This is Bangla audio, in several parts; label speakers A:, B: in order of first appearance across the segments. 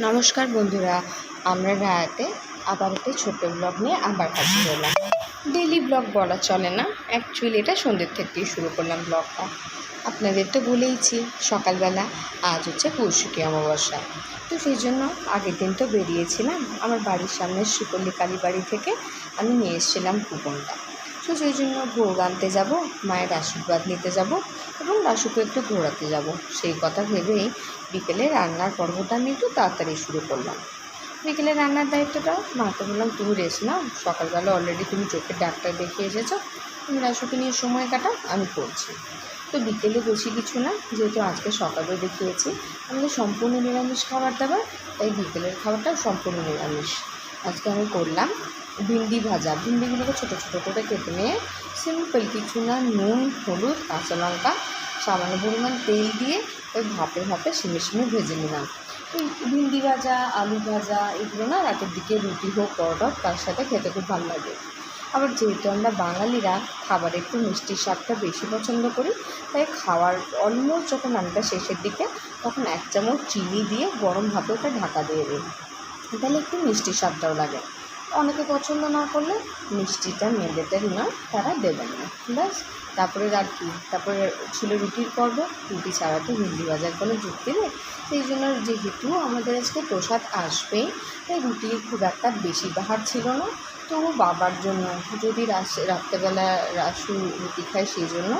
A: নমস্কার বন্ধুরা, আমরা রাতে আবার একটি ছোট্ট ব্লগ নিয়ে আবার হাজির হলাম। ডেইলি ব্লগ বলা চলে না, অ্যাকচুয়ালি এটা সন্ধ্যের থেকেই শুরু করলাম ব্লগটা। আপনাদের তো বলেইছি সকালবেলা আজ হচ্ছে কৌশিকী অমাবস্যা, তো সেই জন্য আগের দিন তো বেরিয়েছিলাম আমার বাড়ির সামনে শ্রীপল্লী কালীবাড়ি থেকে। আমি নিয়ে এসেছিলাম কুপনটা, তো সেই জন্য ভোগ আনতে যাব, মায়ের আশীর্বাদ নিতে যাব এবং রাসুকে একটু ঘোরাতে যাব। সেই কথা ভেবেই বিকেলে রান্নার পর্বটা আমি একটু তাড়াতাড়ি শুরু করলাম। বিকেলে রান্নার দায়িত্বটা মাকে বললাম, তুমি রেস্ট নাও, সকালবেলা অলরেডি তুমি চোখের ডাক্তার দেখিয়ে এসেছো, তুমি রাসুকে নিয়ে সময় কাটাও, আমি করছি। তো বিকেলে বেশি কিছু না, যেহেতু আজকে সকালেও দেখিয়েছি আমাদের সম্পূর্ণ নিরামিষ খাবার দাবার, তাই বিকেলের খাবারটাও সম্পূর্ণ নিরামিষ। আজকে আমি করলাম ভিন্ডি ভাজা। ভিন্ডিগুলোকে ছোটো ছোটো করে কেটে নিয়ে সিম্পল কিছু না, নুন, হলুদ, কাঁচা লঙ্কা, সামান্য পরিমাণ তেল দিয়ে ওই ভাপে ভাপে শিমে শিমে ভেজে নিলাম। ভিন্ডি ভাজা, আলু ভাজা এগুলো না রাতের দিকে রুটি হোক পরোটা হোক তার সাথে খেতে খুব ভালো লাগে। আবার যেহেতু আমরা বাঙালিরা খাবার একটু মিষ্টির স্বাদটা বেশি পছন্দ করি, তাই খাওয়ার অলমোস্ট যখন রান্নাটা শেষের দিকে তখন 1 চামচ চিনি দিয়ে গরম ভাতে ওটা ঢাকা দিয়ে দিই, তাহলে একটু মিষ্টির স্বাদটাও লাগে। অনেকে পছন্দ না করলে মিষ্টিটা ম্যান্ডেটারি নয়, তারা দেবেন না, ব্যাস। তারপরে আর কি, তারপরে ছিল রুটির পর্ব। রুটি ছাড়া তো ভিন্ডি ভাজার কোনো যুক্তি নেই, সেই জন্য যেহেতু আমাদের আজকে প্রসাদ আসবেই, তাই রুটির খুব একটা বেশি বাহার ছিল না। তবু বাবার জন্য যদি রাত্রেবেলা রাসু রুটি খায় সেই জন্য,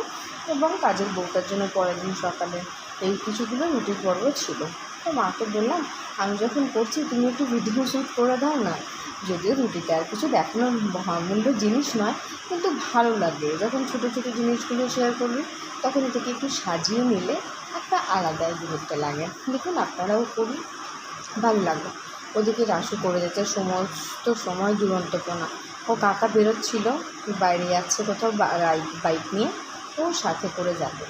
A: এবং কাজের বউটার জন্য পরের দিন সকালে এই কিছুগুলো রুটির পর্ব ছিল। তো মাকে বললাম, আমি যখন করছি তুমি একটু ভিডিও শ্যুট করে দাও না। যদিও রুটিতে আর কিছু দেখানোর মহামূল্য জিনিস নয়, কিন্তু ভালো লাগে যখন ছোটো ছোটো জিনিসগুলো শেয়ার করবি, তখন এটাকে একটু সাজিয়ে নিলে একটা আলাদাই গুরুত্ব লাগে। দেখুন আপনারাও করি, ভালো লাগে। ওদিকে রাসু করে যেতে সমস্ত সময় দুরন্তপনা। ও কাকা বেরোচ্ছিল, বাইরে যাচ্ছে কোথাও বাইক নিয়ে, ও সাথে করে যাবে।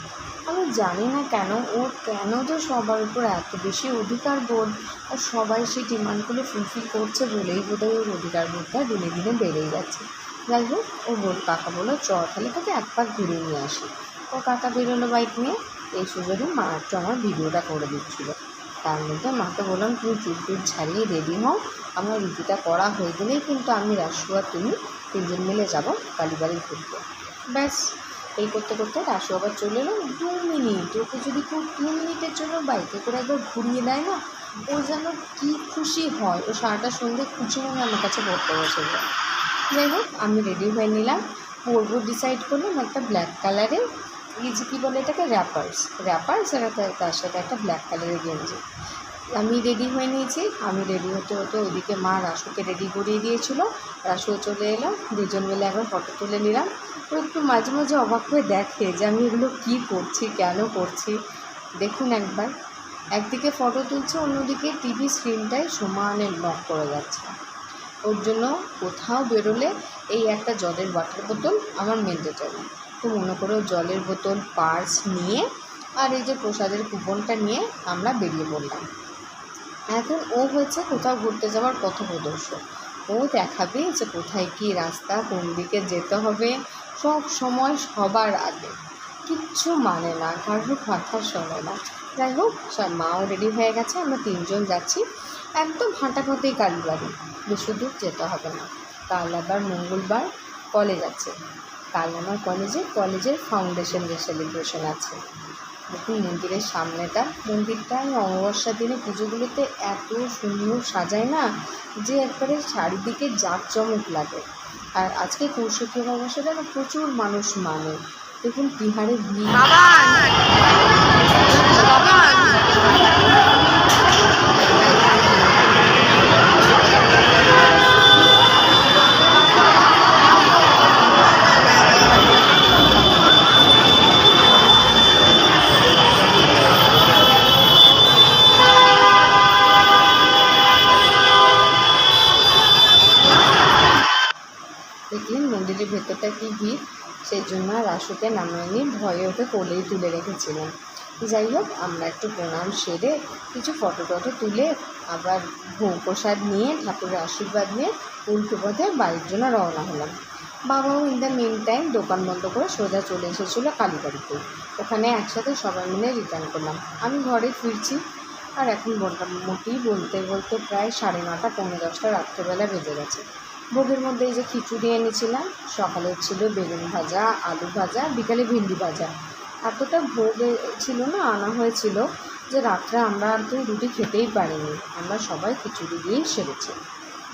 A: আমি জানি না কেন ওর কেন যে সবার উপর এত বেশি অধিকার বোধ, আর সবাই সেই ডিমান্ডগুলো ফুলফিল করছে বলেই বোধহয় ওর অধিকার বোধটা দিনে দিনে বেড়েই যাচ্ছে। যাই হোক, ও কাকা বললো চ তাহলে তোকে এক পাক ঘুরিয়ে নিয়ে আসি। ও কাকা বেরোলো বাইক নিয়ে, এই সুযোগে মা একটু আমার ভিডিওটা করে দিচ্ছিলো। তার মধ্যে মাকে বললাম, তুমি চুল টুল ছাড়িয়ে রেডি হও, আমার রুটিটা করা হয়ে গেলেই কিন্তু আমি রাসু আর তুমি 3জন মিলে যাবো কালীবাড়ি ঘুরতে। ব্যাস, এই করতে করতে রাসু আবার চলে এলো। 2 মিনিট, ওকে যদি কেউ 2 মিনিটের জন্য বাইকে করে একবার ঘুরিয়ে দেয় না, ও যেন কী খুশি হয়। ও সারাটা সন্ধ্যে খুশি মনে আমার কাছে পড়তে বসেছে। যাই হোক, আমি রেডি হয়ে নিলাম, পরবো ডিসাইড করলাম একটা ব্ল্যাক কালারের, এই যে কী বলে এটাকে, র্যাপার্স আর তার সাথে একটা ব্ল্যাক কালারের গেঞ্জি। আমি রেডি হয়ে নিয়েছি। আমি রেডি হতে হতে ওইদিকে মা রাসুকে রেডি করিয়ে দিয়েছিলো। রাসুও চলে এলো, 2জন মিলে একবার ফটো তুলে নিলাম। ও একটু মাঝে মাঝে অবাক হয়ে দেখে যে আমি এগুলো কী করছি, কেন করছি। দেখুন একবার, একদিকে ফটো তুলছে, অন্যদিকে টিভি স্ক্রিনটায় সমানে নক করে যাচ্ছে। ওর জন্য কোথাও বেরোলে এই একটা জলের ওয়াটার বোতল আমার ম্যান্ডেটরি। তো মনে করো জলের বোতল, পার্স নিয়ে আর এই যে প্রসাদের কুপনটা নিয়ে আমরা বেরিয়ে পড়লাম। এখন ও হচ্ছে কোথাও ঘুরতে যাওয়ার পথপ্রদর্শক। ও দেখাবে যে কোথায় কী রাস্তা, কোন দিকে যেতে হবে, সব সময় সবার আগে। কিচ্ছু মানে না, কারোর কথা শোনে না। যাই হোক, সব মাও রেডি হয়ে গেছে, আমরা 3জন যাচ্ছি একদম হাঁটাপথেই কালীবাড়ি। বেশি দূর যেতে হবে না। কাল আবার মঙ্গলবার কলেজ আছে, কাল আমার কলেজের ফাউন্ডেশন ডে সেলিব্রেশন আছে। দেখুন মন্দিরের সামনেটা, মন্দিরটা এই অমাবস্যার দিনে পুজোগুলোতে এত সুন্দর সাজায় না, যে একবারে চারিদিকে জাঁকজমক লাগে। আর আজকে কৌশিকী অমাবস্যাটা প্রচুর মানুষ মানে। দেখুন কী হারে ভিড়। দেখলেন মন্দিরের ভেতরটা কী ভিড়, সেই জন্য রাসুকে নামায়নি, ভয়ে ওকে কোলেই তুলে রেখেছিলাম। যাই হোক, আমরা একটু প্রণাম সেরে কিছু ফটো টটো তুলে আবার ভোগ প্রসাদ নিয়ে ঠাকুরের আশীর্বাদ নিয়ে উল্টো পথে বাড়ির জন্য রওনা হলাম। বাবাও ইন দ্য মেন টাইম দোকান বন্ধ করে সোজা চলে এসেছিলো কালীবাড়িতে। ওখানে একসাথে সবাই মিলে রিটার্ন করলাম। আমি ঘরে ফিরছি, আর এখন মোটামুটি বলতে বলতে প্রায় 9:30 10:30 রাত্রেবেলা বেজে গেছে। ভোগের মধ্যে এই যে খিচুড়ি এনেছিলাম, সকালে ছিল বেগুন ভাজা, আলু ভাজা, বিকালে ভেন্ডি ভাজা। এতটা ভোগ ছিল না, আনা হয়েছিল যে রাত্রে আমরা আর কেউ রুটি খেতেই পারিনি, আমরা সবাই খিচুড়ি দিয়েই সেরেছি।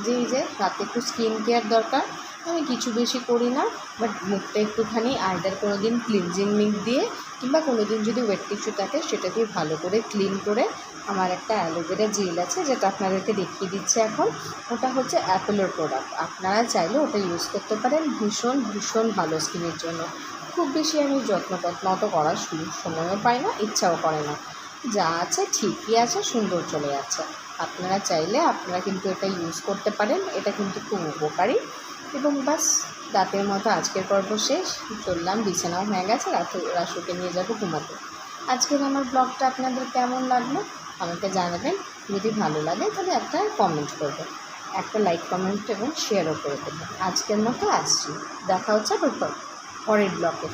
A: যে রাতে একটু স্কিন কেয়ার দরকার, আমি কিছু বেশি করি না, বাট মুখটা একটুখানি আইদার কোনো দিন ক্লিনজিং মিল্ক দিয়ে কিংবা কোনো দিন যদি ওয়েট টিস্যু থাকে সেটা দিয়ে ভালো করে ক্লিন করে, আমার একটা অ্যালোভেরা জেল আছে যেটা আপনাদেরকে দেখিয়ে দিচ্ছে এখন, ওটা হচ্ছে অ্যাপেলের প্রোডাক্ট, আপনারা চাইলে ওটা ইউজ করতে পারেন, ভীষণ ভীষণ ভালো স্কিনের জন্য। খুব বেশি আমি যত্ন অত করার সময়ও পাই না, ইচ্ছাও করে না, যা আছে ঠিকই আছে, সুন্দর চলে যাচ্ছে। আপনারা চাইলে আপনারা কিন্তু এটা ইউজ করতে পারেন, এটা কিন্তু খুব উপকারী। এবং বাস, রাতের মতো আজকের পর্ব শেষ, চললাম, বিছানাও হয়ে গেছে, রাসুকে নিয়ে যাবো ঘুমাতে। আজকের আমার ব্লগটা আপনাদের কেমন লাগলো আমাকে জানাবেন, যদি ভালো লাগে তাহলে একটা কমেন্ট করবেন, একটা লাইক কমেন্ট এবং শেয়ারও করে দেবেন। আজকের মতো আসছি, দেখা হচ্ছে পরের ব্লগে।